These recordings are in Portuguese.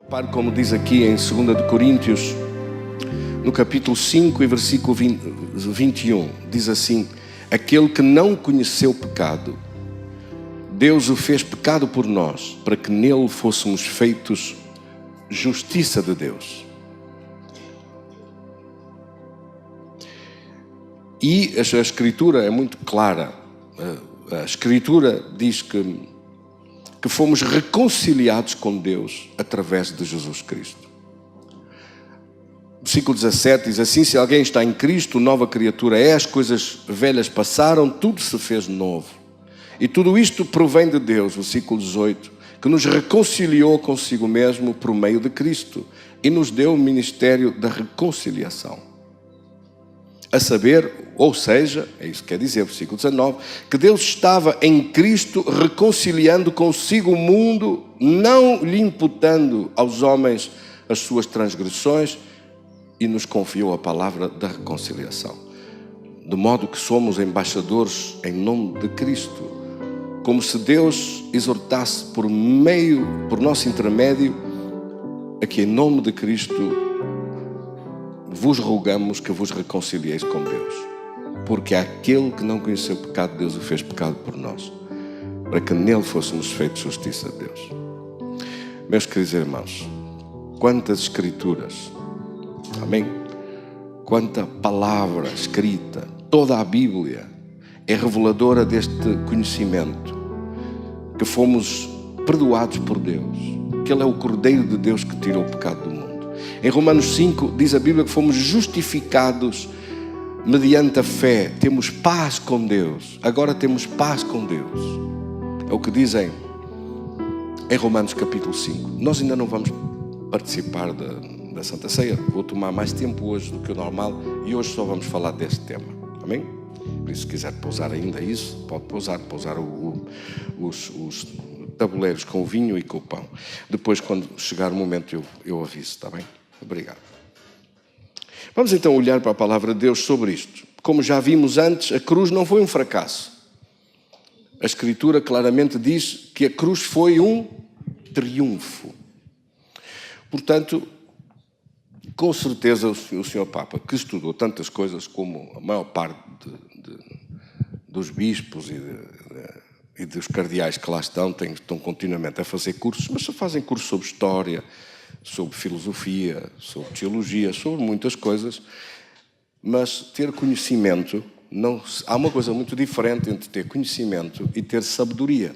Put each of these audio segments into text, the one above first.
Repare como diz aqui em 2 de Coríntios, no capítulo 5 e versículo 21, diz assim: aquele que não conheceu pecado, Deus o fez pecado por nós, para que nele fôssemos feitos justiça de Deus. E a Escritura é muito clara. A Escritura diz que fomos reconciliados com Deus através de Jesus Cristo. Versículo 17 diz assim: se alguém está em Cristo, nova criatura é, as coisas velhas passaram, tudo se fez novo. E tudo isto provém de Deus, versículo 18, que nos reconciliou consigo mesmo por meio de Cristo e nos deu o ministério da reconciliação. A saber, ou seja, é isso que quer dizer, versículo 19, que Deus estava em Cristo reconciliando consigo o mundo, não lhe imputando aos homens as suas transgressões, e nos confiou a palavra da reconciliação. De modo que somos embaixadores em nome de Cristo, como se Deus exortasse por nosso intermédio, a que em nome de Cristo vos rogamos que vos reconcilieis com Deus. Porque aquele que não conheceu pecado, Deus o fez pecado por nós, para que nele fôssemos feitos justiça de Deus. Meus queridos irmãos, quantas escrituras, amém? Quanta palavra escrita, toda a Bíblia é reveladora deste conhecimento, que fomos perdoados por Deus, que Ele é o Cordeiro de Deus que tirou o pecado do mundo. Em Romanos 5 diz a Bíblia que fomos justificados mediante a fé, temos paz com Deus. Agora temos paz com Deus. É o que dizem em Romanos capítulo 5. Nós ainda não vamos participar da Santa Ceia. Vou tomar mais tempo hoje do que o normal e hoje só vamos falar deste tema. Amém? Por isso, se quiser pousar ainda isso, pode pousar os tabuleiros com o vinho e com o pão. Depois, quando chegar o momento, eu aviso, está bem? Obrigado. Vamos então olhar para a palavra de Deus sobre isto. Como já vimos antes, a cruz não foi um fracasso. A Escritura claramente diz que a cruz foi um triunfo. Portanto, com certeza o Sr. Papa, que estudou tantas coisas como a maior parte dos bispos e dos cardeais que lá estão continuamente a fazer cursos, mas só fazem cursos sobre história, sobre filosofia, sobre teologia, sobre muitas coisas, mas ter conhecimento, há uma coisa muito diferente entre ter conhecimento e ter sabedoria.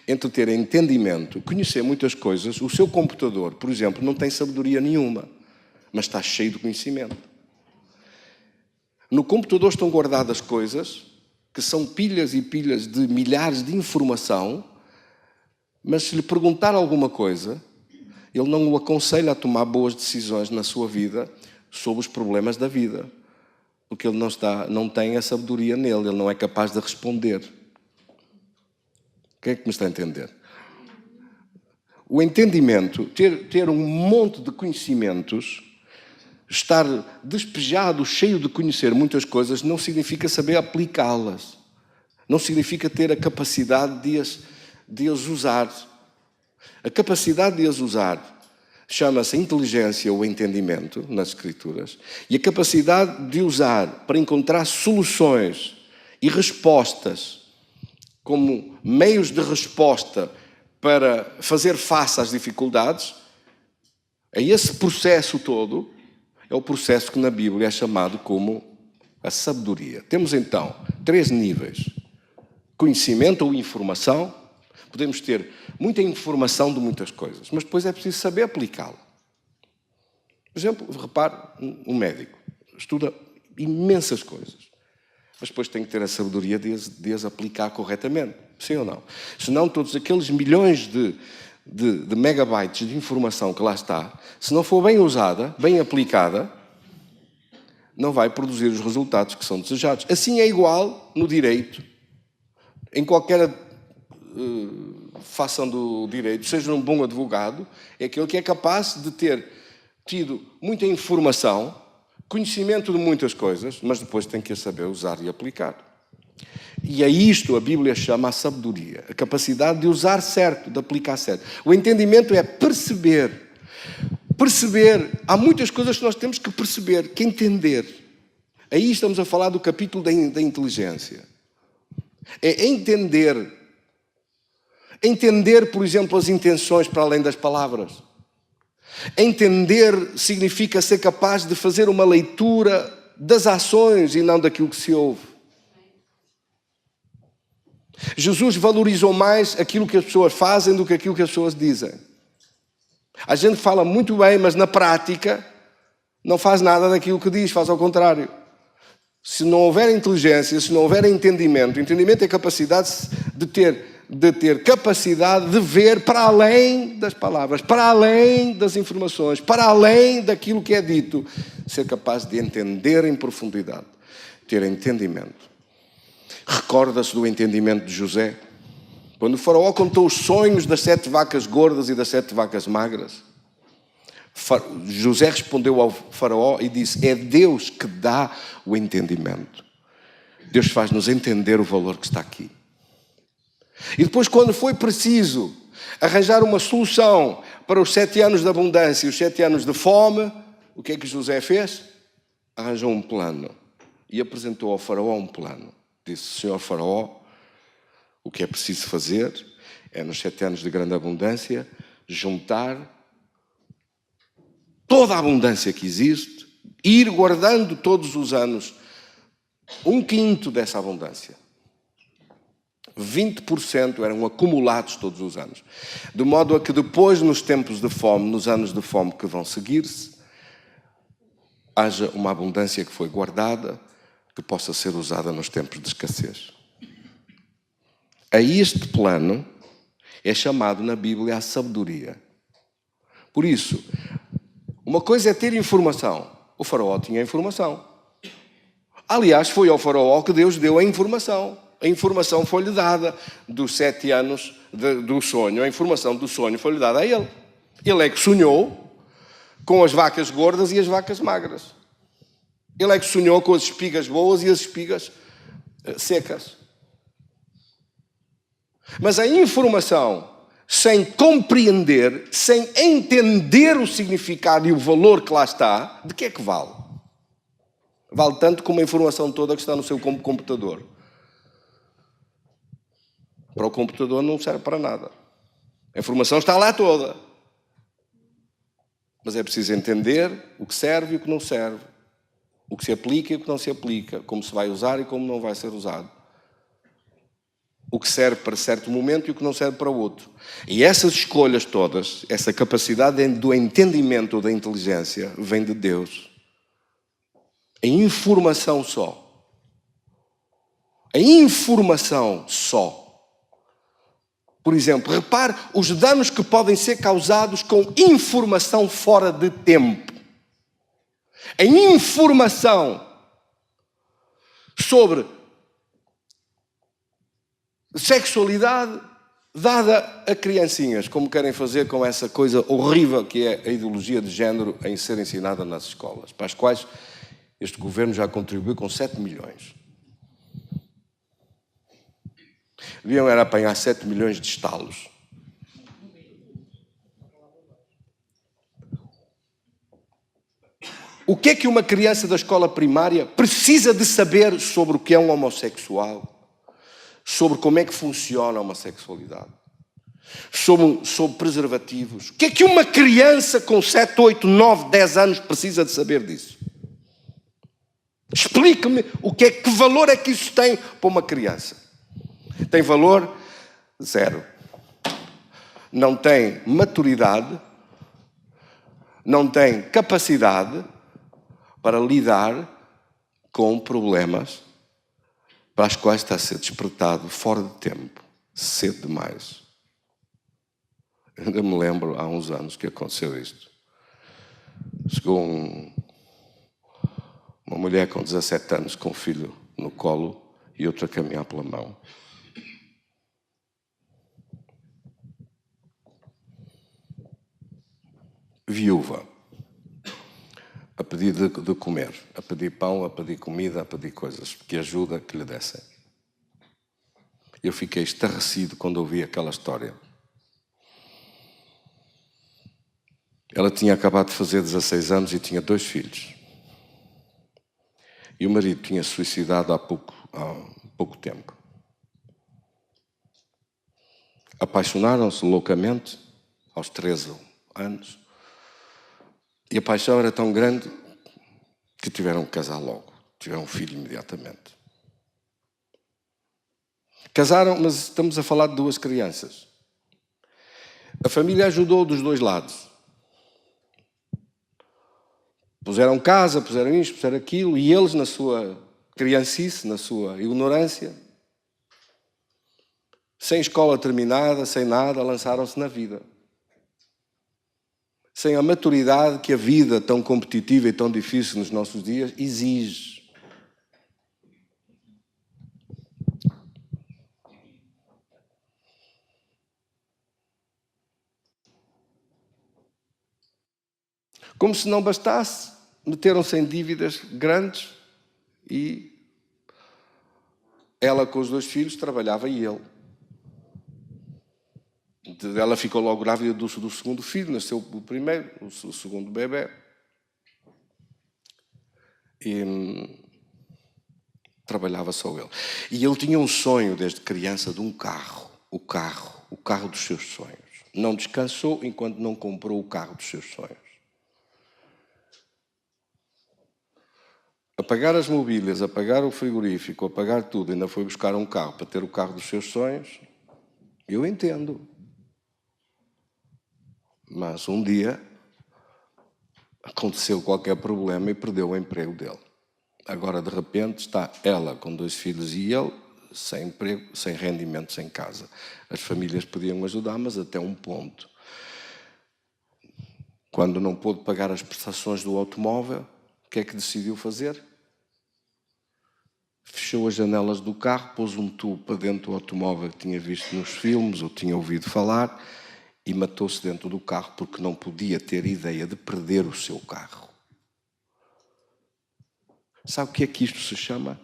Entre ter entendimento, conhecer muitas coisas, o seu computador, por exemplo, não tem sabedoria nenhuma, mas está cheio de conhecimento. No computador estão guardadas coisas que são pilhas e pilhas de milhares de informação, mas se lhe perguntar alguma coisa, ele não o aconselha a tomar boas decisões na sua vida sobre os problemas da vida, porque ele não tem a sabedoria nele, ele não é capaz de responder. Quem é que me está a entender? O entendimento, ter um monte de conhecimentos, estar despejado, cheio de conhecer muitas coisas, não significa saber aplicá-las. Não significa ter a capacidade de as usar. A capacidade de as usar chama-se inteligência ou entendimento nas Escrituras, e a capacidade de usar para encontrar soluções e respostas como meios de resposta para fazer face às dificuldades, a esse processo todo, é o processo que na Bíblia é chamado como a sabedoria. Temos então 3 níveis: conhecimento ou informação. Podemos ter muita informação de muitas coisas, mas depois é preciso saber aplicá-la. Por exemplo, repare, um médico estuda imensas coisas, mas depois tem que ter a sabedoria de as aplicar corretamente. Sim ou não? Senão todos aqueles milhões de megabytes de informação que lá está, se não for bem usada, bem aplicada, não vai produzir os resultados que são desejados. Assim é igual no direito, em qualquer fação do direito, seja um bom advogado, é aquele que é capaz de ter tido muita informação, conhecimento de muitas coisas, mas depois tem que a saber usar e aplicar. E a isto a Bíblia chama a sabedoria, a capacidade de usar certo, de aplicar certo. O entendimento é perceber. Perceber, há muitas coisas que nós temos que perceber, que entender. Aí estamos a falar do capítulo da inteligência. É entender. Entender, por exemplo, as intenções para além das palavras. Entender significa ser capaz de fazer uma leitura das ações e não daquilo que se ouve. Jesus valorizou mais aquilo que as pessoas fazem do que aquilo que as pessoas dizem. A gente fala muito bem, mas na prática não faz nada daquilo que diz, faz ao contrário. Se não houver inteligência, se não houver entendimento é a capacidade de ter capacidade de ver para além das palavras, para além das informações, para além daquilo que é dito, ser capaz de entender em profundidade, ter entendimento. Recorda-se do entendimento de José? Quando o faraó contou os sonhos das 7 vacas gordas e das 7 vacas magras, José respondeu ao faraó e disse: é Deus que dá o entendimento. Deus faz-nos entender o valor que está aqui. E depois, quando foi preciso arranjar uma solução para os 7 anos de abundância e os 7 anos de fome, o que é que José fez? Arranjou um plano e apresentou ao faraó um plano. Disse: Senhor faraó, o que é preciso fazer é, nos 7 anos de grande abundância, juntar toda a abundância que existe e ir guardando todos os anos 1/5 dessa abundância. 20% eram acumulados todos os anos. De modo a que depois, nos tempos de fome, nos anos de fome que vão seguir-se, haja uma abundância que foi guardada, que possa ser usada nos tempos de escassez. A este plano é chamado na Bíblia a sabedoria. Por isso, uma coisa é ter informação. O faraó tinha informação. Aliás, foi ao faraó que Deus deu a informação. A informação foi-lhe dada dos 7 anos do sonho. A informação do sonho foi-lhe dada a ele. Ele é que sonhou com as vacas gordas e as vacas magras. Ele é que sonhou com as espigas boas e as espigas secas. Mas a informação, sem compreender, sem entender o significado e o valor que lá está, de que é que vale? Vale tanto como a informação toda que está no seu computador. Para o computador não serve para nada. A informação está lá toda. Mas é preciso entender o que serve e o que não serve. O que se aplica e o que não se aplica. Como se vai usar e como não vai ser usado. O que serve para certo momento e o que não serve para outro. E essas escolhas todas, essa capacidade do entendimento ou da inteligência, vem de Deus. A informação só. A informação só. Por exemplo, repare os danos que podem ser causados com informação fora de tempo. A informação sobre sexualidade dada a criancinhas, como querem fazer com essa coisa horrível que é a ideologia de género em ser ensinada nas escolas, para as quais este governo já contribuiu com 7 milhões. Deviam era apanhar 7 milhões de estalos. O que é que uma criança da escola primária precisa de saber sobre o que é um homossexual? Sobre como é que funciona a homossexualidade? Sobre preservativos? O que é que uma criança com 7, 8, 9, 10 anos precisa de saber disso? Explique-me que valor é que isso tem para uma criança. Tem valor? 0. Não tem maturidade, não tem capacidade para lidar com problemas para os quais está a ser despertado fora de tempo, cedo demais. Eu ainda me lembro, há uns anos, que aconteceu isto. Chegou uma mulher com 17 anos, com um filho no colo e outro a caminhar pela mão. Viúva, a pedir de comer, a pedir pão, a pedir comida, a pedir coisas, que ajuda que lhe dessem. Eu fiquei estarrecido quando ouvi aquela história. Ela tinha acabado de fazer 16 anos e tinha 2 filhos. E o marido tinha suicidado há pouco tempo. Apaixonaram-se loucamente aos 13 anos. E a paixão era tão grande que tiveram que casar logo. Tiveram um filho imediatamente. Casaram, mas estamos a falar de 2 crianças. A família ajudou dos 2 lados. Puseram casa, puseram isto, puseram aquilo, e eles, na sua criancice, na sua ignorância, sem escola terminada, sem nada, lançaram-se na vida. Sem a maturidade que a vida tão competitiva e tão difícil nos nossos dias exige. Como se não bastasse, meteram-se em dívidas grandes e ela com os 2 filhos trabalhava e ele. Ela ficou logo grávida do segundo filho, nasceu o primeiro, o segundo bebê. E trabalhava só ele. E ele tinha um sonho desde criança de um carro, o carro dos seus sonhos. Não descansou enquanto não comprou o carro dos seus sonhos. A pagar as mobílias, a pagar o frigorífico, a pagar tudo, ainda foi buscar um carro para ter o carro dos seus sonhos, eu entendo. Mas um dia aconteceu qualquer problema e perdeu o emprego dele. Agora, de repente, está ela com 2 filhos e ele sem emprego, sem rendimento, sem casa. As famílias podiam ajudar, mas até um ponto. Quando não pôde pagar as prestações do automóvel, o que é que decidiu fazer? Fechou as janelas do carro, pôs um tubo para dentro do automóvel que tinha visto nos filmes ou tinha ouvido falar e matou-se dentro do carro porque não podia ter ideia de perder o seu carro. Sabe o que é que isto se chama?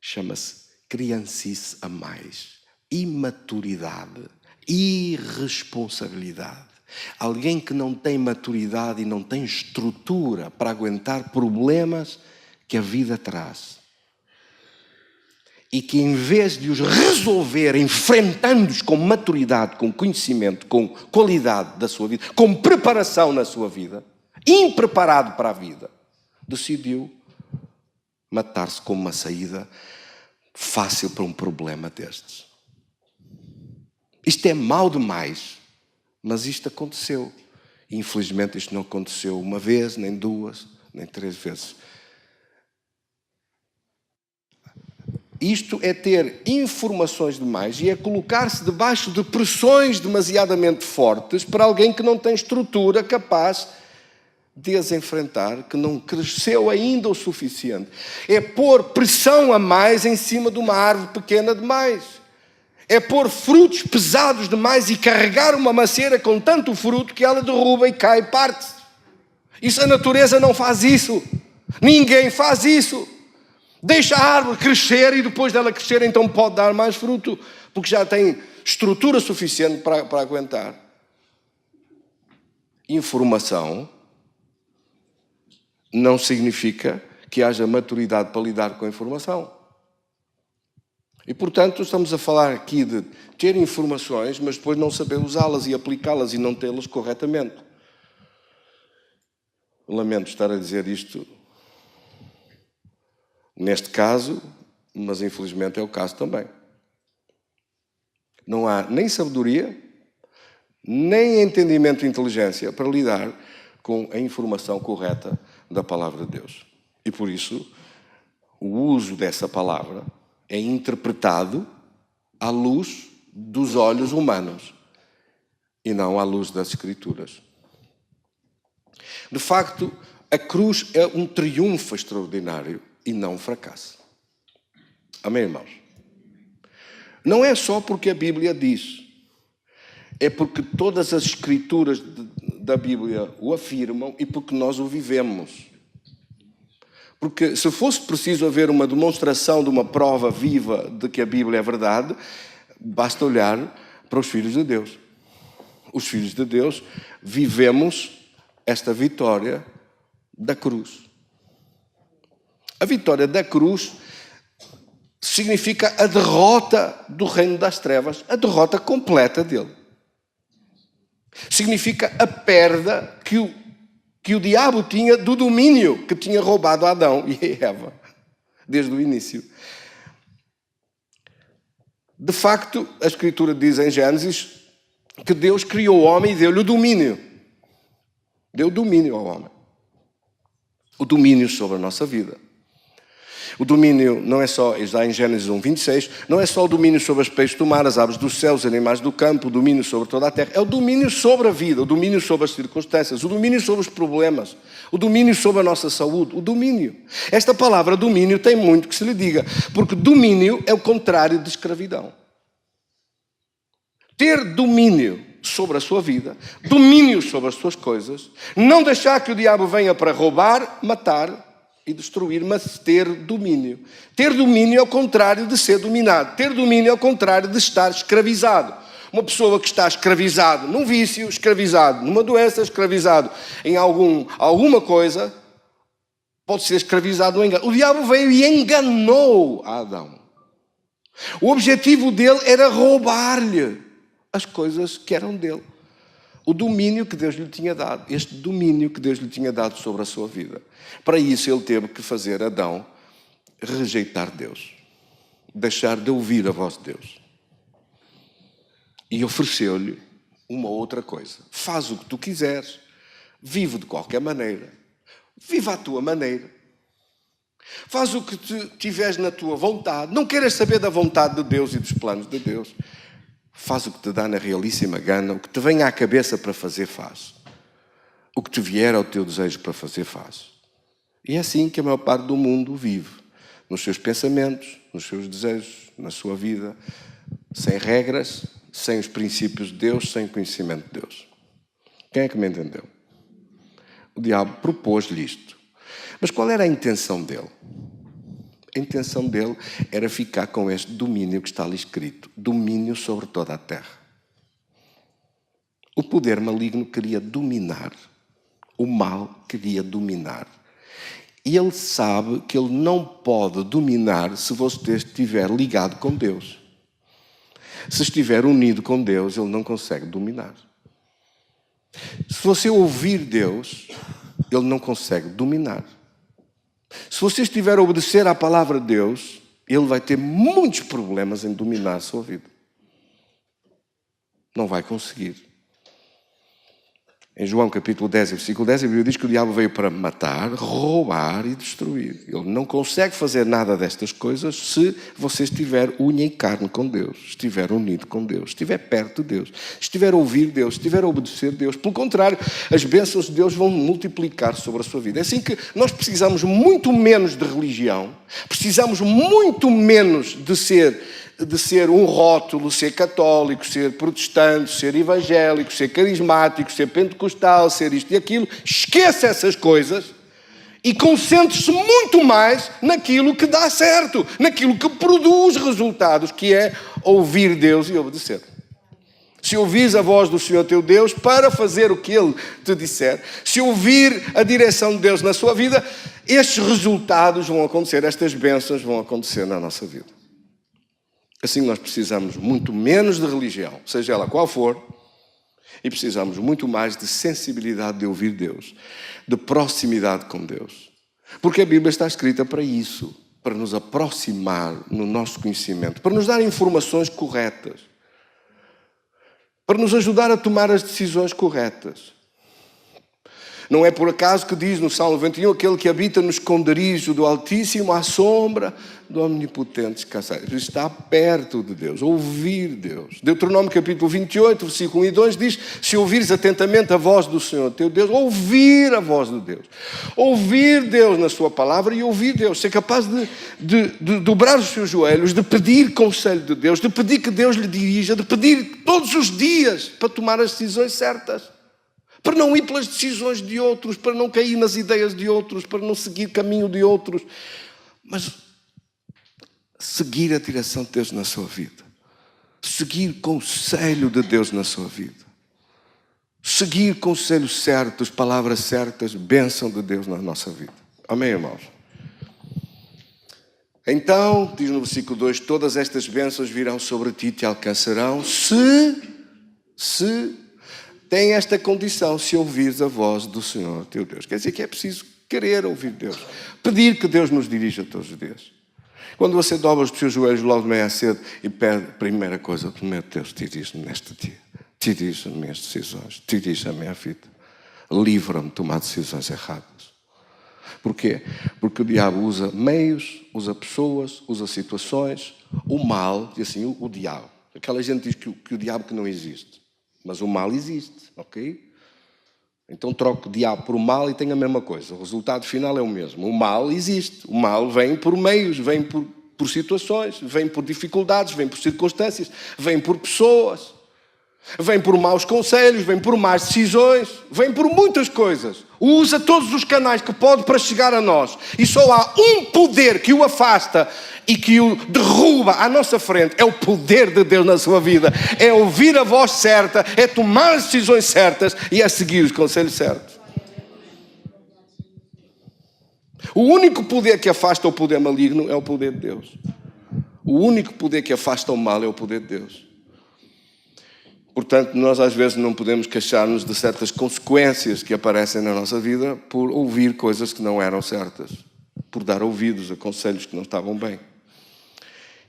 Chama-se criancice a mais, imaturidade, irresponsabilidade. Alguém que não tem maturidade e não tem estrutura para aguentar problemas que a vida traz. E que em vez de os resolver enfrentando-os com maturidade, com conhecimento, com qualidade da sua vida, com preparação na sua vida, impreparado para a vida, decidiu matar-se como uma saída fácil para um problema destes. Isto é mau demais, mas isto aconteceu. Infelizmente isto não aconteceu uma vez, nem 2, nem 3 vezes. Isto é ter informações demais e é colocar-se debaixo de pressões demasiadamente fortes para alguém que não tem estrutura capaz de as enfrentar, que não cresceu ainda o suficiente. É pôr pressão a mais em cima de uma árvore pequena demais. É pôr frutos pesados demais e carregar uma macieira com tanto fruto que ela derruba e cai e parte. Isso, a natureza não faz isso. Ninguém faz isso. Deixa a árvore crescer e depois dela crescer então pode dar mais fruto, porque já tem estrutura suficiente para aguentar. Informação não significa que haja maturidade para lidar com a informação. E, portanto, estamos a falar aqui de ter informações, mas depois não saber usá-las e aplicá-las e não tê-las corretamente. Lamento estar a dizer isto neste caso, mas infelizmente é o caso também. Não há nem sabedoria, nem entendimento e inteligência para lidar com a informação correta da palavra de Deus. E por isso, o uso dessa palavra é interpretado à luz dos olhos humanos e não à luz das Escrituras. De facto, a cruz é um triunfo extraordinário e não um fracasso. Amém, irmãos? Não é só porque a Bíblia diz, é porque todas as Escrituras da Bíblia o afirmam e porque nós o vivemos. Porque se fosse preciso haver uma demonstração de uma prova viva de que a Bíblia é verdade, basta olhar para os filhos de Deus. Os filhos de Deus vivemos esta vitória da cruz. A vitória da cruz significa a derrota do reino das trevas, a derrota completa dele. Significa a perda que o diabo tinha do domínio que tinha roubado a Adão e a Eva, desde o início. De facto, a Escritura diz em Gênesis que Deus criou o homem e deu-lhe o domínio. Deu domínio ao homem. O domínio sobre a nossa vida. O domínio não é só, está em Gênesis 1:26, não é só o domínio sobre os peixes do mar, as aves dos céus, os animais do campo, o domínio sobre toda a terra. É o domínio sobre a vida, o domínio sobre as circunstâncias, o domínio sobre os problemas, o domínio sobre a nossa saúde, o domínio. Esta palavra domínio tem muito que se lhe diga, porque domínio é o contrário de escravidão. Ter domínio sobre a sua vida, domínio sobre as suas coisas, não deixar que o diabo venha para roubar, matar e destruir, mas ter domínio. Ter domínio é o contrário de ser dominado. Ter domínio é o contrário de estar escravizado. Uma pessoa que está escravizado num vício, escravizado numa doença, escravizado em alguma coisa, pode ser escravizado no engano. O diabo veio e enganou Adão. O objetivo dele era roubar-lhe as coisas que eram dele. O domínio que Deus lhe tinha dado, este domínio que Deus lhe tinha dado sobre a sua vida. Para isso ele teve que fazer Adão rejeitar Deus, deixar de ouvir a voz de Deus. E ofereceu-lhe uma outra coisa. Faz o que tu quiseres, vive de qualquer maneira, vive à tua maneira. Faz o que tiveres na tua vontade, não queiras saber da vontade de Deus e dos planos de Deus. Faz o que te dá na realíssima gana, o que te vem à cabeça para fazer, faz. O que te vier ao teu desejo para fazer, faz. E é assim que a maior parte do mundo vive, nos seus pensamentos, nos seus desejos, na sua vida, sem regras, sem os princípios de Deus, sem o conhecimento de Deus. Quem é que me entendeu? O diabo propôs-lhe isto. Mas qual era a intenção dele? A intenção dele era ficar com este domínio que está ali escrito. Domínio sobre toda a terra. O poder maligno queria dominar. O mal queria dominar. E ele sabe que ele não pode dominar se você estiver ligado com Deus. Se estiver unido com Deus, ele não consegue dominar. Se você ouvir Deus, ele não consegue dominar. Se você estiver a obedecer à palavra de Deus, ele vai ter muitos problemas em dominar a sua vida. Não vai conseguir. Em João capítulo 10, versículo 10, a Bíblia diz que o diabo veio para matar, roubar e destruir. Ele não consegue fazer nada destas coisas se você estiver unha e carne com Deus, estiver unido com Deus, estiver perto de Deus, estiver a ouvir Deus, estiver a obedecer Deus. Pelo contrário, as bênçãos de Deus vão multiplicar sobre a sua vida. É assim que nós precisamos muito menos de religião, precisamos muito menos de ser um rótulo, ser católico, ser protestante, ser evangélico, ser carismático, ser pentecostal, ser isto e aquilo. Esqueça essas coisas e concentre-se muito mais naquilo que dá certo, naquilo que produz resultados, que é ouvir Deus e obedecer. Se ouvires a voz do Senhor teu Deus para fazer o que Ele te disser, se ouvir a direção de Deus na sua vida, estes resultados vão acontecer, estas bênçãos vão acontecer na nossa vida. Assim nós precisamos muito menos de religião, seja ela qual for, e precisamos muito mais de sensibilidade de ouvir Deus, de proximidade com Deus. Porque a Bíblia está escrita para isso, para nos aproximar no nosso conhecimento, para nos dar informações corretas, para nos ajudar a tomar as decisões corretas. Não é por acaso que diz no Salmo 91, aquele que habita no esconderijo do Altíssimo, à sombra do Omnipotente descansar. Está perto de Deus, ouvir Deus. Deuteronômio capítulo 28, versículo 1 e 2 diz, se ouvires atentamente a voz do Senhor teu Deus, ouvir a voz de Deus. Ouvir Deus na sua palavra e ouvir Deus. Ser capaz de dobrar os seus joelhos, de pedir conselho de Deus, de pedir que Deus lhe dirija, de pedir todos os dias para tomar as decisões certas. para não ir pelas decisões de outros, para não cair nas ideias de outros, para não seguir caminho de outros, mas seguir a direção de Deus na sua vida, seguir conselho de Deus na sua vida, seguir conselhos certos, palavras certas, bênção de Deus na nossa vida. Amém, irmãos? Então, diz no versículo 2, todas estas bênçãos virão sobre ti e te alcançarão se tem esta condição, se ouvires a voz do Senhor teu Deus. Quer dizer que é preciso querer ouvir Deus, pedir que Deus nos dirija todos os dias. Quando você dobra os teus joelhos logo de manhã cedo e pede, primeira coisa, meu Deus, dirige-me neste dia, dirige-me as minhas decisões, dirige a minha vida, livra-me de tomar decisões erradas. Porquê? Porque o diabo usa meios, usa pessoas, usa situações, o mal, e assim, o diabo. Aquela gente diz que o diabo que não existe, mas o mal existe, ok? Então troco o diabo por o mal e tem a mesma coisa. O resultado final é o mesmo. O mal existe. O mal vem por meios, vem por situações, vem por dificuldades, vem por circunstâncias, vem por pessoas, vem por maus conselhos, vem por más decisões, vem por muitas coisas. Usa todos os canais que pode para chegar a nós. E só há um poder que o afasta e que o derruba à nossa frente. É o poder de Deus na sua vida. É ouvir a voz certa, é tomar as decisões certas e é seguir os conselhos certos. O único poder que afasta o poder maligno é o poder de Deus. O único poder que afasta o mal é o poder de Deus. Portanto, nós às vezes não podemos queixar-nos de certas consequências que aparecem na nossa vida por ouvir coisas que não eram certas, por dar ouvidos a conselhos que não estavam bem.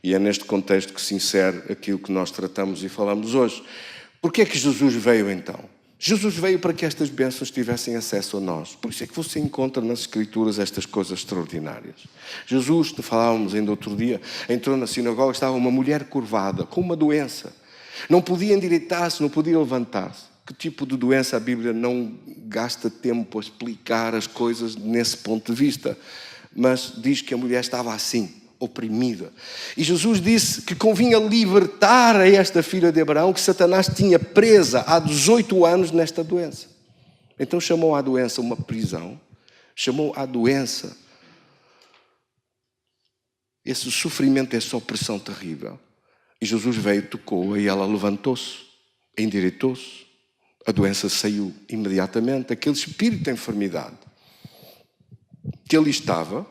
E é neste contexto que se insere aquilo que nós tratamos e falamos hoje. Porquê é que Jesus veio então? Jesus veio para que estas bênçãos tivessem acesso a nós. Por isso é que você encontra nas Escrituras estas coisas extraordinárias. Jesus, falávamos ainda outro dia, entrou na sinagoga, estava uma mulher curvada, com uma doença. Não podia endireitar-se, não podia levantar-se. Que tipo de doença a Bíblia não gasta tempo a explicar as coisas nesse ponto de vista? Mas diz que a mulher estava assim, oprimida. E Jesus disse que convinha libertar a esta filha de Abraão que Satanás tinha presa há 18 anos nesta doença. Então chamou à doença uma prisão, chamou à doença esse sofrimento, essa opressão terrível. E Jesus veio, tocou-a e ela levantou-se, endireitou-se. A doença saiu imediatamente. Aquele espírito de enfermidade que ali estava,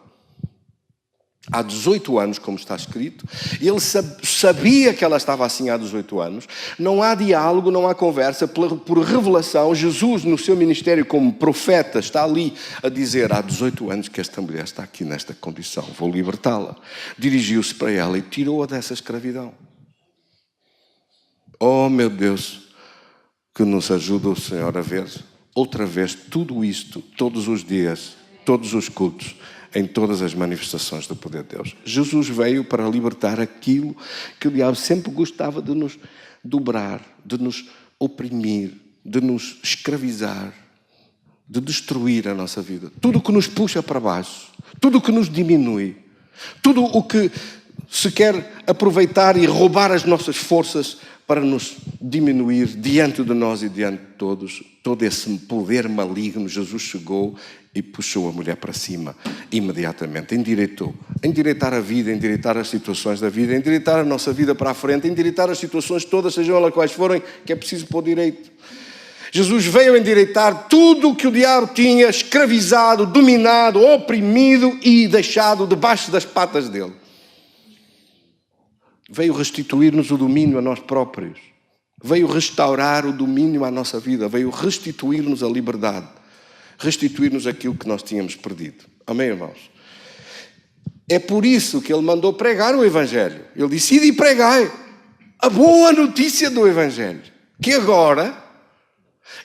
há 18 anos, como está escrito, ele sabia que ela estava assim há 18 anos. Não há diálogo, não há conversa. Por revelação, Jesus, no seu ministério como profeta, está ali a dizer: há 18 anos que esta mulher está aqui nesta condição, vou libertá-la. Dirigiu-se para ela e tirou-a dessa escravidão. Oh, meu Deus, que nos ajude o Senhor a ver outra vez tudo isto, todos os dias, todos os cultos, em todas as manifestações do poder de Deus. Jesus veio para libertar aquilo que o diabo sempre gostava de nos dobrar, de nos oprimir, de nos escravizar, de destruir a nossa vida. Tudo o que nos puxa para baixo, tudo o que nos diminui, tudo o que se quer aproveitar e roubar as nossas forças para nos diminuir diante de nós e diante de todos, todo esse poder maligno, Jesus chegou e puxou a mulher para cima imediatamente, endireitou. Endireitar a vida, endireitar as situações da vida, endireitar a nossa vida para a frente, endireitar as situações todas, sejam elas quais forem, que é preciso pôr direito. Jesus veio endireitar tudo o que o diabo tinha escravizado, dominado, oprimido e deixado debaixo das patas dele. Veio restituir-nos o domínio a nós próprios. Veio restaurar o domínio à nossa vida. Veio restituir-nos a liberdade. Restituir-nos aquilo que nós tínhamos perdido. Amém, irmãos? É por isso que ele mandou pregar o Evangelho. Ele disse: ide e pregai a boa notícia do Evangelho. Que agora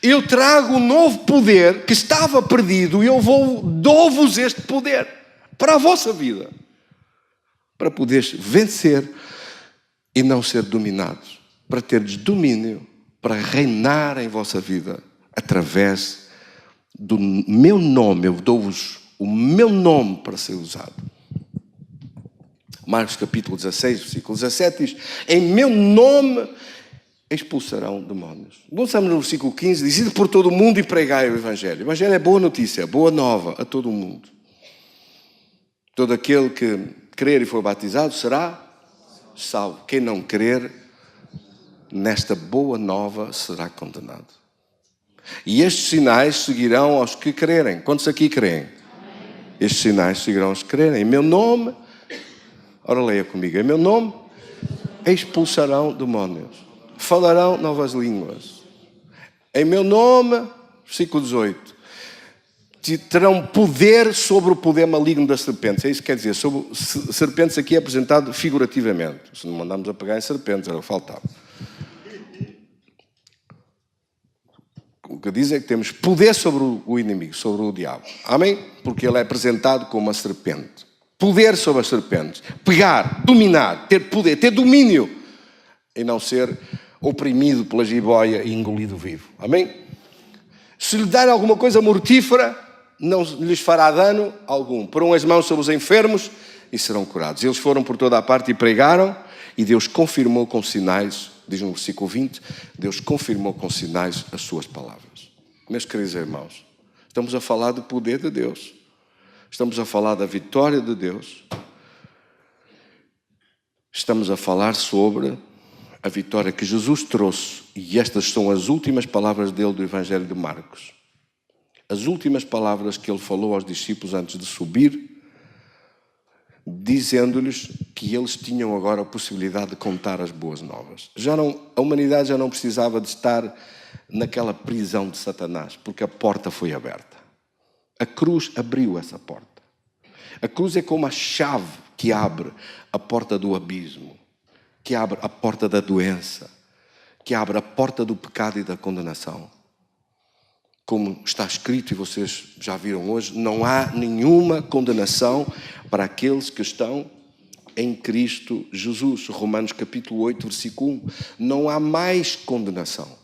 eu trago um novo poder que estava perdido e eu dou-vos este poder para a vossa vida. Para poderes vencer e não ser dominados, para teres domínio, para reinar em vossa vida, através do meu nome. Eu dou-vos o meu nome para ser usado. Marcos capítulo 16, versículo 17 diz: em meu nome expulsarão demónios. Lançamos no versículo 15, diz: ide por todo o mundo e pregai o Evangelho. O Evangelho é boa notícia, boa nova a todo o mundo. Todo aquele que crer e for batizado será salvo. Quem não crer nesta boa nova será condenado. E estes sinais seguirão aos que crerem. Quantos aqui creem? Estes sinais seguirão aos que crerem. Em meu nome, ora leia comigo, em meu nome expulsarão demónios, falarão novas línguas. Em meu nome, versículo 18, terão poder sobre o poder maligno das serpentes. É isso que quer dizer. Sobre serpentes aqui é apresentado figurativamente. Se não mandamos a pegar em serpentes, era o que faltava. O que diz é que temos poder sobre o inimigo, sobre o diabo. Amém? Porque ele é apresentado como uma serpente. Poder sobre as serpentes. Pegar, dominar, ter poder, ter domínio. E não ser oprimido pela jiboia e engolido vivo. Amém? Se lhe der alguma coisa mortífera, não lhes fará dano algum. Porão as mãos sobre os enfermos e serão curados. Eles foram por toda a parte e pregaram, e Deus confirmou com sinais, diz no versículo 20, Deus confirmou com sinais as suas palavras. Meus queridos irmãos, estamos a falar do poder de Deus. Estamos a falar da vitória de Deus. Estamos a falar sobre a vitória que Jesus trouxe. E estas são as últimas palavras dele do Evangelho de Marcos. As últimas palavras que ele falou aos discípulos antes de subir, dizendo-lhes que eles tinham agora a possibilidade de contar as boas novas. A humanidade já não precisava de estar naquela prisão de Satanás, porque a porta foi aberta. A cruz abriu essa porta. A cruz é como a chave que abre a porta do abismo, que abre a porta da doença, que abre a porta do pecado e da condenação. Como está escrito, e vocês já viram hoje, não há nenhuma condenação para aqueles que estão em Cristo Jesus. Romanos capítulo 8, versículo 1. Não há mais condenação.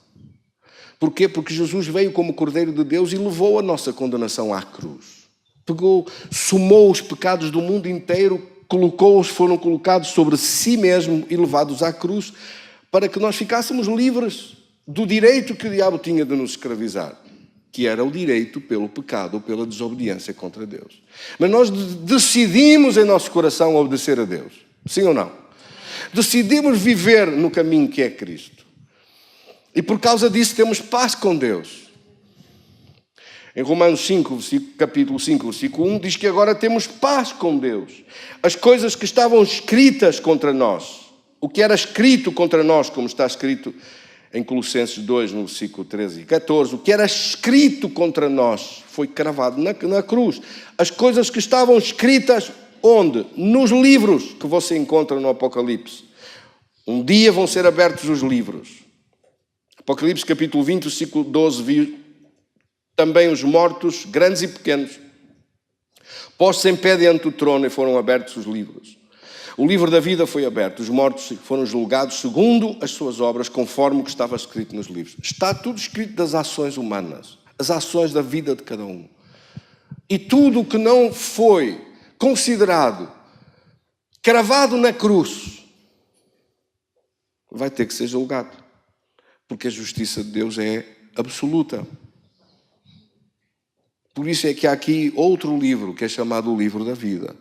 Porquê? Porque Jesus veio como Cordeiro de Deus e levou a nossa condenação à cruz. Pegou, somou os pecados do mundo inteiro, foram colocados sobre si mesmo e levados à cruz, para que nós ficássemos livres do direito que o diabo tinha de nos escravizar, que era o direito pelo pecado ou pela desobediência contra Deus. Mas nós decidimos em nosso coração obedecer a Deus. Sim ou não? Decidimos viver no caminho que é Cristo. E por causa disso temos paz com Deus. Em Romanos 5, capítulo 5, versículo 1, diz que agora temos paz com Deus. As coisas que estavam escritas contra nós, o que era escrito contra nós, como está escrito em Colossenses 2, no versículo 13 e 14, o que era escrito contra nós foi cravado na cruz. As coisas que estavam escritas onde? Nos livros que você encontra no Apocalipse. Um dia vão ser abertos os livros. Apocalipse capítulo 20, versículo 12, viu também os mortos, grandes e pequenos, postos em pé diante do trono, e foram abertos os livros. O livro da vida foi aberto, os mortos foram julgados segundo as suas obras, conforme o que estava escrito nos livros. Está tudo escrito das ações humanas, as ações da vida de cada um. E tudo o que não foi considerado cravado na cruz vai ter que ser julgado, porque a justiça de Deus é absoluta. Por isso é que há aqui outro livro que é chamado o livro da vida.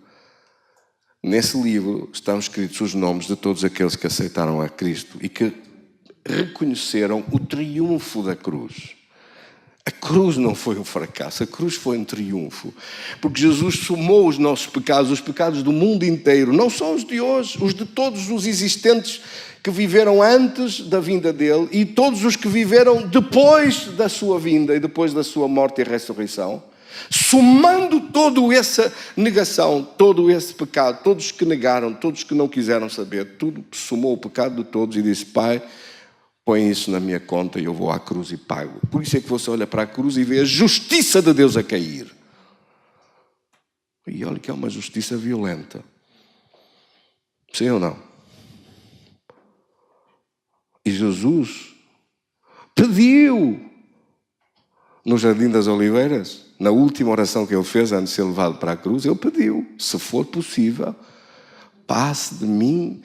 Nesse livro estão escritos os nomes de todos aqueles que aceitaram a Cristo e que reconheceram o triunfo da cruz. A cruz não foi um fracasso, a cruz foi um triunfo. Porque Jesus somou os nossos pecados, os pecados do mundo inteiro, não só os de hoje, os de todos os existentes que viveram antes da vinda dele e todos os que viveram depois da sua vinda e depois da sua morte e ressurreição. Somando toda essa negação, todo esse pecado, todos que negaram, todos que não quiseram saber, tudo somou o pecado de todos e disse: Pai, põe isso na minha conta e eu vou à cruz e pago. Por isso é que você olha para a cruz e vê a justiça de Deus a cair. E olha que é uma justiça violenta. Sim ou não? E Jesus pediu no Jardim das Oliveiras, na última oração que ele fez antes de ser levado para a cruz, ele pediu: se for possível, passe de mim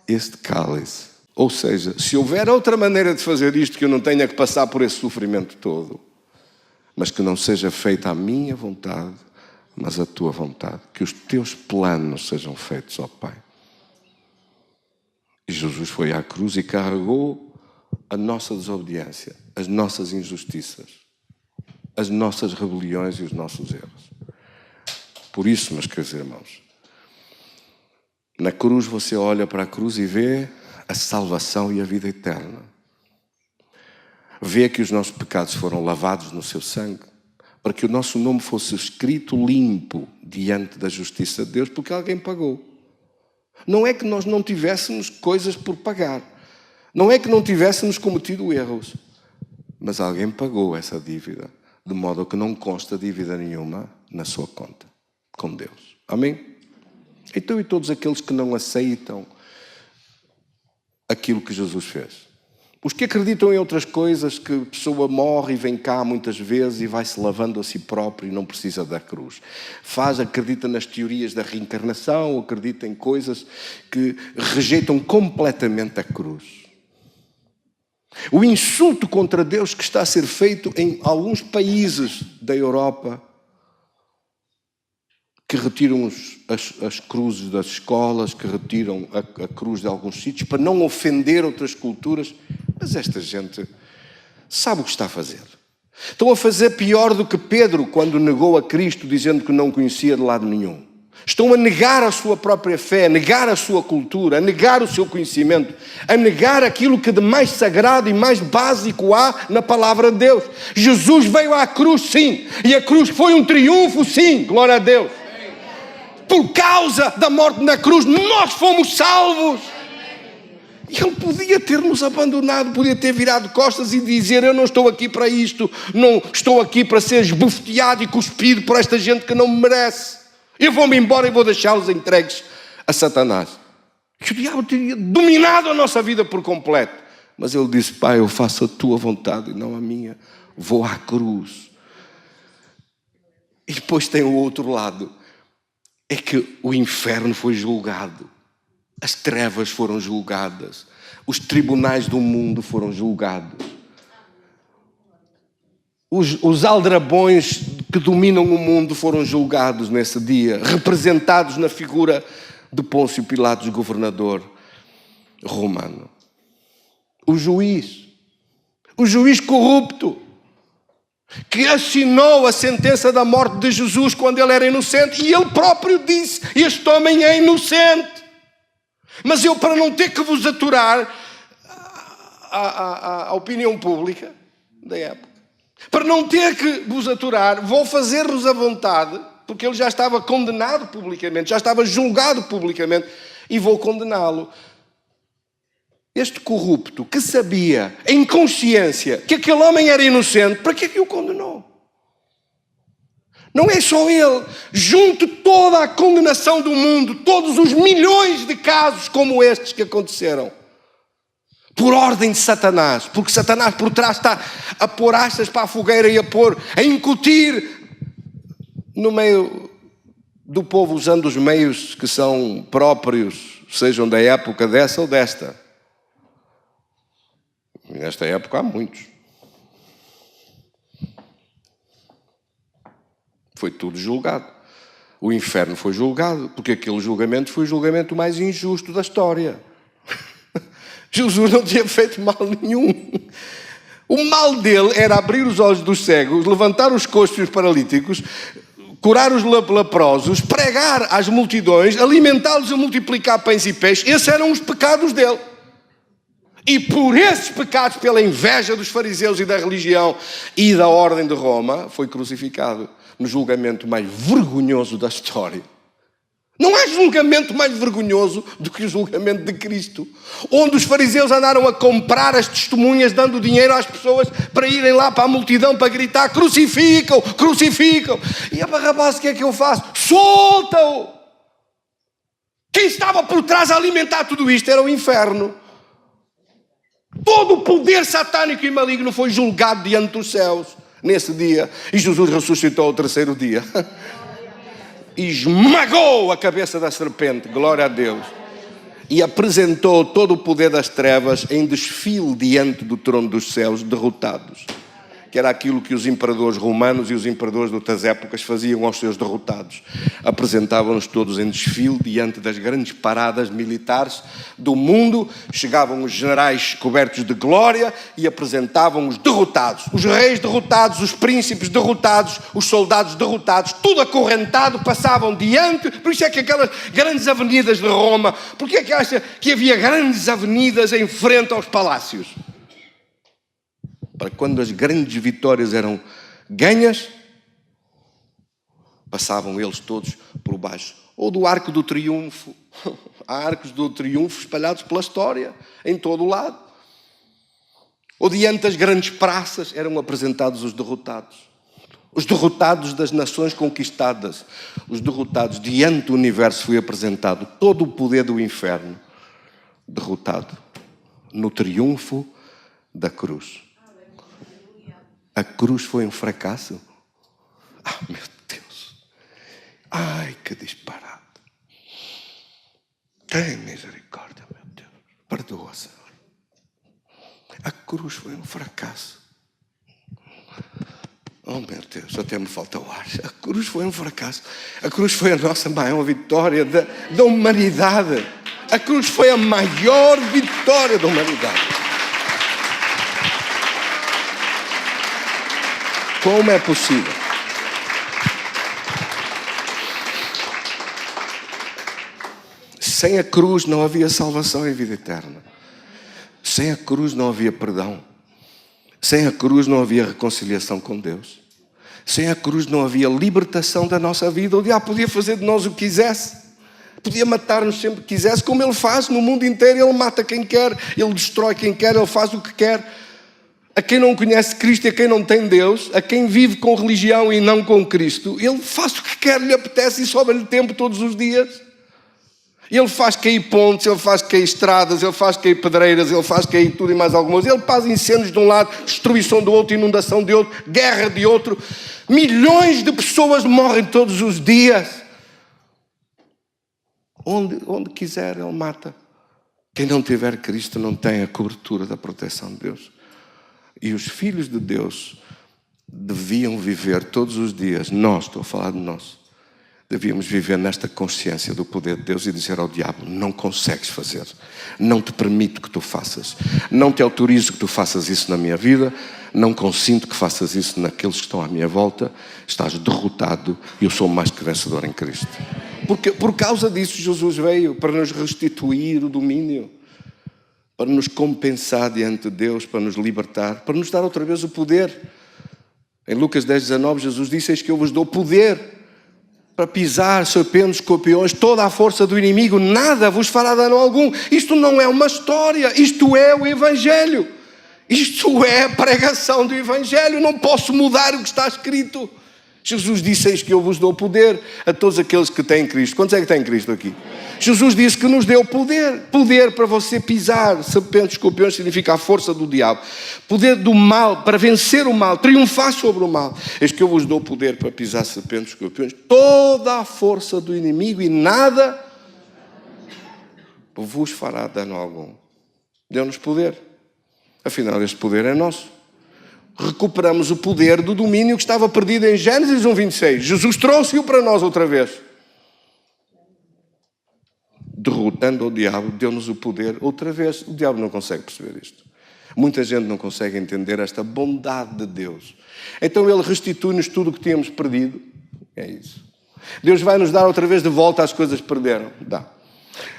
este cálice. Ou seja, se houver outra maneira de fazer isto, que eu não tenha que passar por esse sofrimento todo, mas que não seja feita a minha vontade, mas a tua vontade. Que os teus planos sejam feitos, ó Pai. E Jesus foi à cruz e carregou a nossa desobediência, as nossas injustiças, as nossas rebeliões e os nossos erros. Por isso, meus queridos irmãos, na cruz você olha para a cruz e vê a salvação e a vida eterna. Vê que os nossos pecados foram lavados no seu sangue, para que o nosso nome fosse escrito limpo diante da justiça de Deus, porque alguém pagou. Não é que nós não tivéssemos coisas por pagar, não é que não tivéssemos cometido erros, mas alguém pagou essa dívida, de modo que não consta dívida nenhuma na sua conta com Deus. Amém? Então, e todos aqueles que não aceitam aquilo que Jesus fez? Os que acreditam em outras coisas, que a pessoa morre e vem cá muitas vezes e vai-se lavando a si próprio e não precisa da cruz. Acredita nas teorias da reencarnação, acredita em coisas que rejeitam completamente a cruz. O insulto contra Deus que está a ser feito em alguns países da Europa, que retiram as cruzes das escolas, que retiram a cruz de alguns sítios, para não ofender outras culturas. Mas esta gente sabe o que está a fazer. Estão a fazer pior do que Pedro, quando negou a Cristo, dizendo que não conhecia de lado nenhum. Estão a negar a sua própria fé, a negar a sua cultura, a negar o seu conhecimento, a negar aquilo que de mais sagrado e mais básico há na palavra de Deus. Jesus veio à cruz, sim, e a cruz foi um triunfo, sim, glória a Deus. Por causa da morte na cruz, nós fomos salvos. E Ele podia ter nos abandonado, podia ter virado costas e dizer: eu não estou aqui para isto, não estou aqui para ser esbofeteado e cuspido por esta gente que não me merece. Eu vou-me embora e vou deixá-los entregues a Satanás. E o diabo teria dominado a nossa vida por completo. Mas Ele disse: Pai, eu faço a tua vontade e não a minha. Vou à cruz. E depois tem o outro lado. É que o inferno foi julgado, as trevas foram julgadas, os tribunais do mundo foram julgados, os aldrabões que dominam o mundo foram julgados nesse dia, representados na figura de Pôncio Pilatos, governador romano. O juiz corrupto, que assinou a sentença da morte de Jesus quando ele era inocente, e ele próprio disse: este homem é inocente. Mas eu, para não ter que vos aturar a opinião pública da época, para não ter que vos aturar, vou fazer-vos a vontade, porque ele já estava condenado publicamente, já estava julgado publicamente, e vou condená-lo. Este corrupto, que sabia, em consciência, que aquele homem era inocente, para que é que o condenou? Não é só ele. Junto toda a condenação do mundo, todos os milhões de casos como estes que aconteceram, por ordem de Satanás, porque Satanás por trás está a pôr astas para a fogueira e a incutir no meio do povo, usando os meios que são próprios, sejam da época dessa ou desta. E nesta época há muitos. Foi tudo julgado. O inferno foi julgado, porque aquele julgamento foi o julgamento mais injusto da história. Jesus não tinha feito mal nenhum. O mal dele era abrir os olhos dos cegos, levantar os coxos e os paralíticos, curar os leprosos, pregar às multidões, alimentá-los e multiplicar pães e peixes. Esses eram os pecados dele. E por esses pecados, pela inveja dos fariseus e da religião e da ordem de Roma, foi crucificado no julgamento mais vergonhoso da história. Não há julgamento mais vergonhoso do que o julgamento de Cristo, onde os fariseus andaram a comprar as testemunhas, dando dinheiro às pessoas para irem lá para a multidão para gritar: crucificam, crucificam. E a Barrabás, o que é que eu faço? Solta-o! Quem estava por trás a alimentar tudo isto era o inferno. Todo o poder satânico e maligno foi julgado diante dos céus nesse dia. E Jesus ressuscitou ao terceiro dia. E esmagou a cabeça da serpente. Glória a Deus. e apresentou todo o poder das trevas em desfile diante do trono dos céus, derrotados. Que era aquilo que os imperadores romanos e os imperadores de outras épocas faziam aos seus derrotados. Apresentavam-nos todos em desfile diante das grandes paradas militares do mundo. Chegavam os generais cobertos de glória e apresentavam os derrotados. Os reis derrotados, os príncipes derrotados, os soldados derrotados, tudo acorrentado, passavam diante. Por isso é que aquelas grandes avenidas de Roma, porque é que acha que havia grandes avenidas em frente aos palácios? Para quando as grandes vitórias eram ganhas, passavam eles todos por baixo. Ou do Arco do Triunfo. Há arcos do triunfo espalhados pela história, em todo o lado. Ou diante das grandes praças eram apresentados os derrotados. Os derrotados das nações conquistadas. Os derrotados diante do universo foi apresentado todo o poder do inferno. Derrotado no triunfo da cruz. A cruz foi um fracasso? Ah, meu Deus! Ai, que disparate! Tem misericórdia, meu Deus. Perdoa, Senhor. A cruz foi um fracasso. Oh, meu Deus, até me falta o ar. A cruz foi um fracasso. A cruz foi a nossa maior vitória da humanidade. A cruz foi a maior vitória da humanidade. Como é possível? Sem a cruz não havia salvação e vida eterna. Sem a cruz não havia perdão. Sem a cruz não havia reconciliação com Deus. Sem a cruz não havia libertação da nossa vida. O diabo podia fazer de nós o que quisesse. Podia matar-nos sempre que quisesse, como ele faz no mundo inteiro. Ele mata quem quer, ele destrói quem quer, ele faz o que quer. A quem não conhece Cristo e a quem não tem Deus, a quem vive com religião e não com Cristo, ele faz o que quer, lhe apetece e sobra-lhe tempo todos os dias. Ele faz cair pontes, ele faz cair estradas, ele faz cair pedreiras, ele faz cair tudo e mais algumas. Ele faz incêndios de um lado, destruição do outro, inundação de outro, guerra de outro. Milhões de pessoas morrem todos os dias. Onde quiser, ele mata. Quem não tiver Cristo não tem a cobertura da proteção de Deus. E os filhos de Deus deviam viver todos os dias, nós, estou a falar de nós, devíamos viver nesta consciência do poder de Deus e dizer ao diabo: não consegues fazer, não te permito que tu faças, não te autorizo que tu faças isso na minha vida, não consinto que faças isso naqueles que estão à minha volta, estás derrotado e eu sou mais que vencedor em Cristo. Porque por causa disso Jesus veio, para nos restituir o domínio, para nos compensar diante de Deus, para nos libertar, para nos dar outra vez o poder. Em Lucas 10:19, Jesus disse: eis que eu vos dou poder para pisar serpentes, escorpiões, toda a força do inimigo, nada vos fará dano algum. Isto não é uma história, isto é o Evangelho. Isto é a pregação do Evangelho. Não posso mudar o que está escrito. Jesus disse: eis que eu vos dou poder a todos aqueles que têm Cristo. Quantos é que têm Cristo aqui? Jesus disse que nos deu poder. Poder para você pisar serpentes, escorpiões, significa a força do diabo. Poder do mal, para vencer o mal, triunfar sobre o mal. Eis que eu vos dou poder para pisar serpentes, escorpiões, toda a força do inimigo e nada vos fará dano algum. Deu-nos poder. Afinal, este poder é nosso. Recuperamos o poder do domínio que estava perdido em Gênesis 1:26. Jesus trouxe-o para nós outra vez. Derrotando o diabo, deu-nos o poder outra vez. O diabo não consegue perceber isto. Muita gente não consegue entender esta bondade de Deus. Então ele restitui-nos tudo o que tínhamos perdido. É isso. Deus vai nos dar outra vez de volta as coisas que perderam. Dá.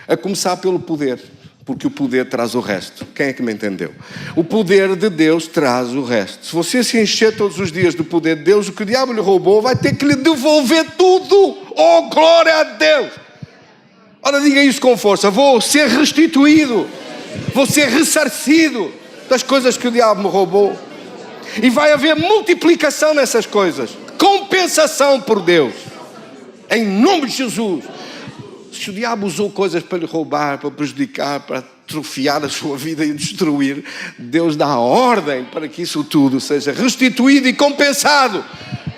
A começar pelo poder. Porque o poder traz o resto. Quem é que me entendeu? O poder de Deus traz o resto. Se você se encher todos os dias do poder de Deus, o que o diabo lhe roubou vai ter que lhe devolver tudo. Oh, glória a Deus! Ora, diga isso com força. Vou ser restituído. Vou ser ressarcido das coisas que o diabo me roubou. E vai haver multiplicação nessas coisas. Compensação por Deus. Em nome de Jesus. Se o diabo usou coisas para lhe roubar, para prejudicar, para atrofiar a sua vida e destruir, Deus dá a ordem para que isso tudo seja restituído e compensado.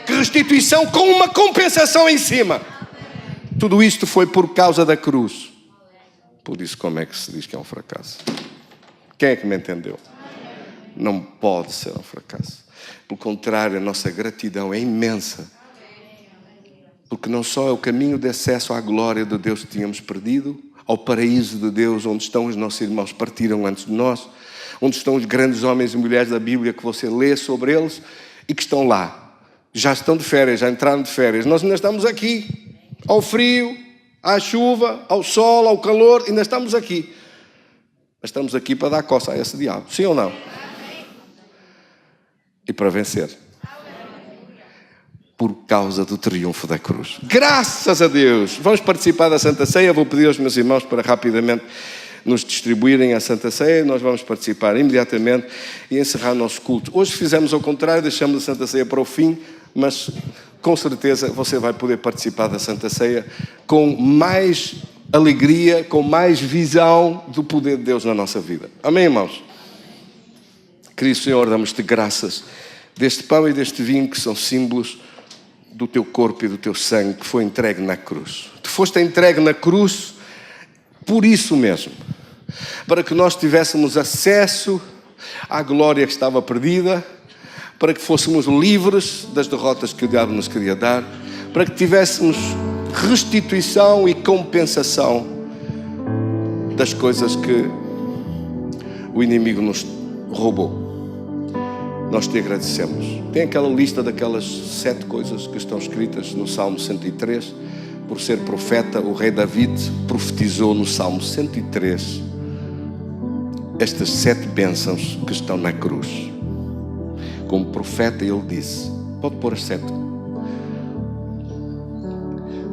Que restituição com uma compensação em cima. Tudo isto foi por causa da cruz. Por isso, como é que se diz que é um fracasso? Quem é que me entendeu? Não pode ser um fracasso. Pelo contrário, a nossa gratidão é imensa. Porque não só é o caminho de acesso à glória de Deus que tínhamos perdido, ao paraíso de Deus, onde estão os nossos irmãos que partiram antes de nós, onde estão os grandes homens e mulheres da Bíblia que você lê sobre eles e que estão lá. Já estão de férias, já entraram de férias. Nós ainda estamos aqui, ao frio, à chuva, ao sol, ao calor, ainda estamos aqui. Mas estamos aqui para dar coça a esse diabo, sim ou não? E para vencer. Por causa do triunfo da cruz. Graças a Deus! Vamos participar da Santa Ceia. Vou pedir aos meus irmãos para rapidamente nos distribuírem a Santa Ceia. Nós vamos participar imediatamente e encerrar o nosso culto. Hoje fizemos ao contrário, deixamos a Santa Ceia para o fim, mas com certeza você vai poder participar da Santa Ceia com mais alegria, com mais visão do poder de Deus na nossa vida. Amém, irmãos? Querido Senhor, damos-te graças deste pão e deste vinho que são símbolos do teu corpo e do teu sangue que foi entregue na cruz. Tu foste entregue na cruz por isso mesmo, para que nós tivéssemos acesso à glória que estava perdida, para que fôssemos livres das derrotas que o diabo nos queria dar, para que tivéssemos restituição e compensação das coisas que o inimigo nos roubou. Nós te agradecemos. Tem aquela lista daquelas 7 coisas que estão escritas no Salmo 103. Por ser profeta, o rei David profetizou no Salmo 103 estas 7 bênçãos que estão na cruz. Como profeta ele disse, pode pôr as 7.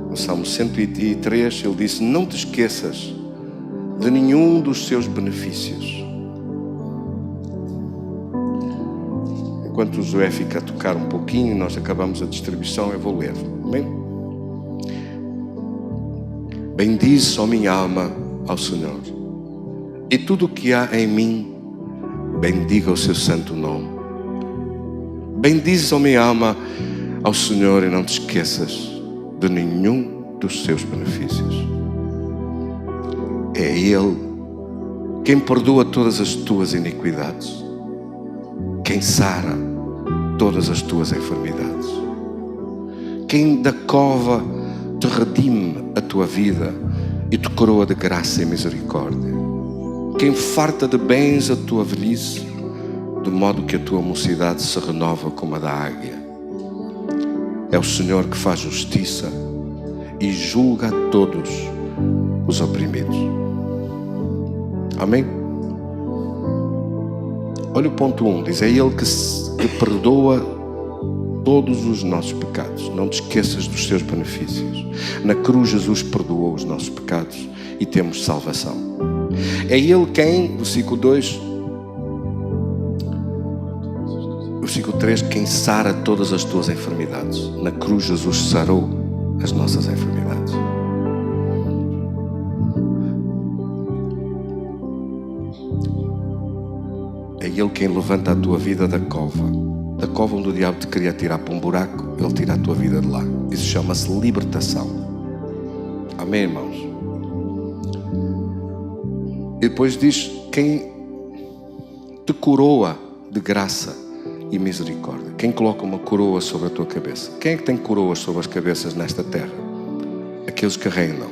No Salmo 103 ele disse: não te esqueças de nenhum dos seus benefícios. Enquanto o Joé fica a tocar um pouquinho e nós acabamos a distribuição, eu vou ler. Bem? Bendize, ó minha alma, ao Senhor, e tudo o que há em mim, bendiga o seu santo nome. Bendize, ó minha alma, ao Senhor, e não te esqueças de nenhum dos seus benefícios. É Ele quem perdoa todas as tuas iniquidades, quem sara todas as tuas enfermidades, quem da cova te redime a tua vida e te coroa de graça e misericórdia, quem farta de bens a tua velhice, de modo que a tua mocidade se renova como a da águia. É o Senhor que faz justiça e julga a todos os oprimidos. Amém? Olha o ponto 1, diz: é Ele que perdoa todos os nossos pecados. Não te esqueças dos seus benefícios. Na cruz Jesus perdoou os nossos pecados e temos salvação. É Ele quem, versículo 2, versículo 3, quem sara todas as tuas enfermidades. Na cruz Jesus sarou as nossas enfermidades. É Ele quem levanta a tua vida da cova onde o diabo te queria tirar para um buraco. Ele tira a tua vida de lá. Isso chama-se libertação. Amém, irmãos? E depois diz: quem te coroa de graça e misericórdia. Quem coloca uma coroa sobre a tua cabeça? Quem é que tem coroas sobre as cabeças nesta terra? Aqueles que reinam,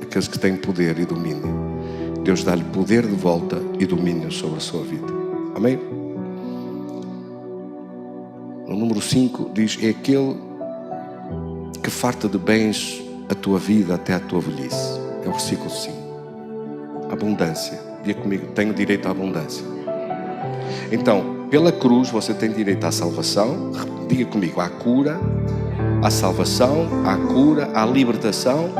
aqueles que têm poder e domínio. Deus dá-lhe poder de volta e domínio sobre a sua vida. Amém? No número 5 diz: é aquele que farta de bens a tua vida até a tua velhice. É o versículo 5. Abundância. Diga comigo: tenho direito à abundância. Então, pela cruz você tem direito à salvação. Diga comigo: à cura, à salvação, à cura, à libertação,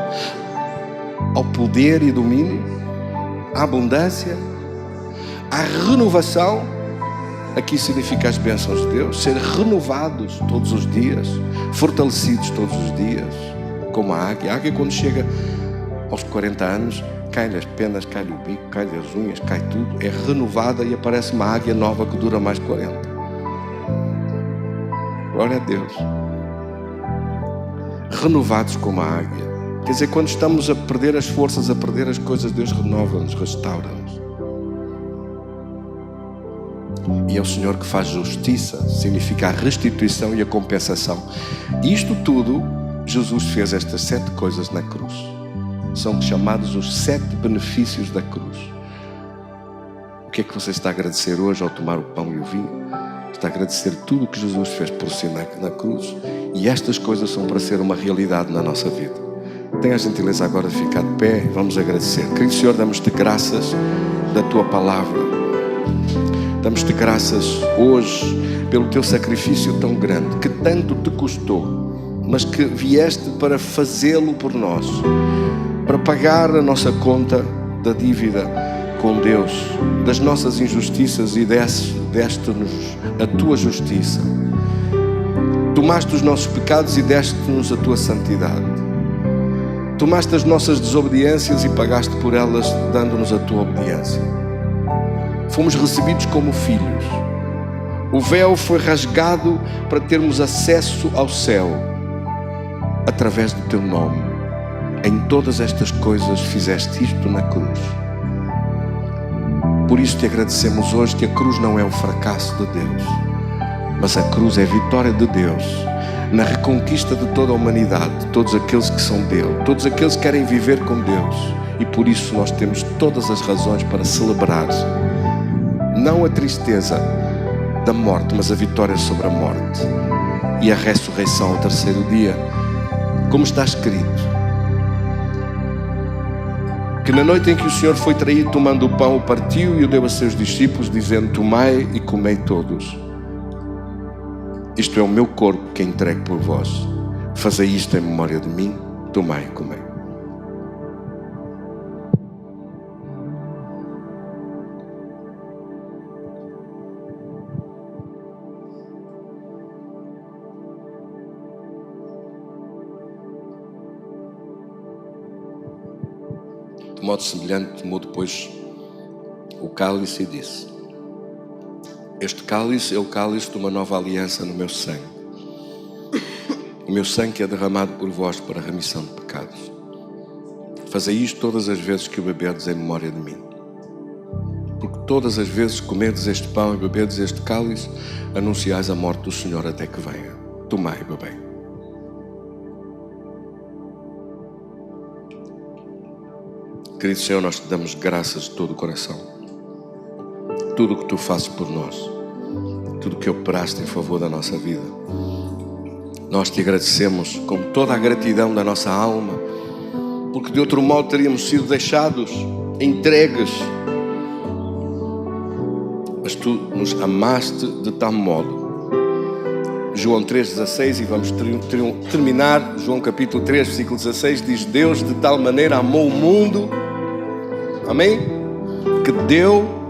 ao poder e domínio, à abundância, à renovação. Aqui significa as bênçãos de Deus, ser renovados todos os dias, fortalecidos todos os dias, como a águia. A águia, quando chega aos 40 anos, cai-lhe as penas, cai-lhe o bico, cai-lhe as unhas, cai tudo, é renovada e aparece uma águia nova que dura mais 40. Glória a Deus. Renovados como a águia. Quer dizer, quando estamos a perder as forças, a perder as coisas, Deus renova-nos, restaura-nos. E é o Senhor que faz justiça, significa a restituição e a compensação. E isto tudo, Jesus fez estas 7 coisas na cruz. São chamados os 7 benefícios da cruz. O que é que você está a agradecer hoje ao tomar o pão e o vinho? Está a agradecer tudo o que Jesus fez por si na cruz. E estas coisas são para ser uma realidade na nossa vida. Tenha a gentileza agora de ficar de pé e vamos agradecer. Querido Senhor, damos-te graças da Tua palavra. Damos-te graças hoje pelo Teu sacrifício tão grande, que tanto te custou, mas que vieste para fazê-lo por nós, para pagar a nossa conta da dívida com Deus, das nossas injustiças, e deste-nos a Tua justiça. Tomaste os nossos pecados e deste-nos a Tua santidade. Tomaste as nossas desobediências e pagaste por elas, dando-nos a Tua obediência. Fomos recebidos como filhos. O véu foi rasgado para termos acesso ao céu através do Teu nome. Em todas estas coisas fizeste isto na cruz. Por isso te agradecemos hoje que a cruz não é o fracasso de Deus, mas a cruz é a vitória de Deus na reconquista de toda a humanidade, de todos aqueles que são dele, todos aqueles que querem viver com Deus. E por isso nós temos todas as razões para celebrar não a tristeza da morte, mas a vitória sobre a morte e a ressurreição ao terceiro dia, como está escrito, que na noite em que o Senhor foi traído, tomando o pão, o partiu e o deu a seus discípulos, dizendo: tomai e comei todos. Isto é o meu corpo que é entregue por vós. Fazei isto em memória de mim. Tomai e comei. De modo semelhante, tomou depois o cálice e disse: este cálice é o cálice de uma nova aliança no meu sangue. O meu sangue é derramado por vós para a remissão de pecados. Fazei isto todas as vezes que o beberdes em memória de mim. Porque todas as vezes que comerdes este pão e beberdes este cálice, anunciais a morte do Senhor até que venha. Tomai e bebei. Querido Senhor, nós te damos graças de todo o coração. Tudo o que Tu fazes por nós, tudo o que operaste em favor da nossa vida, nós te agradecemos com toda a gratidão da nossa alma, porque de outro modo teríamos sido deixados, entregues. Mas Tu nos amaste de tal modo. João 3,16, e vamos terminar. João capítulo 3, versículo 16, diz: Deus de tal maneira amou o mundo, amém? Que deu,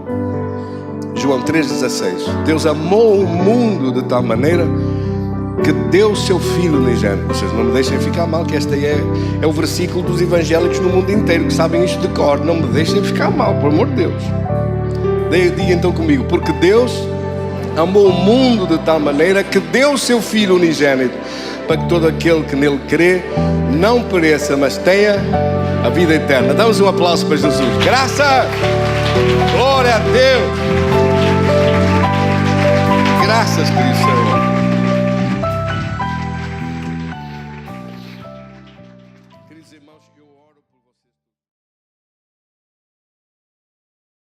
João 3,16, Deus amou o mundo de tal maneira que deu o seu Filho unigênito. Vocês não me deixem ficar mal, que este é o versículo dos evangélicos no mundo inteiro que sabem isto de cor. Não me deixem ficar mal, por amor de Deus. Diga então comigo: porque Deus amou o mundo de tal maneira que deu o seu Filho unigênito, para que todo aquele que nele crê não pereça, mas tenha a vida eterna. Damos um aplauso para Jesus. Graça! Glória a Deus!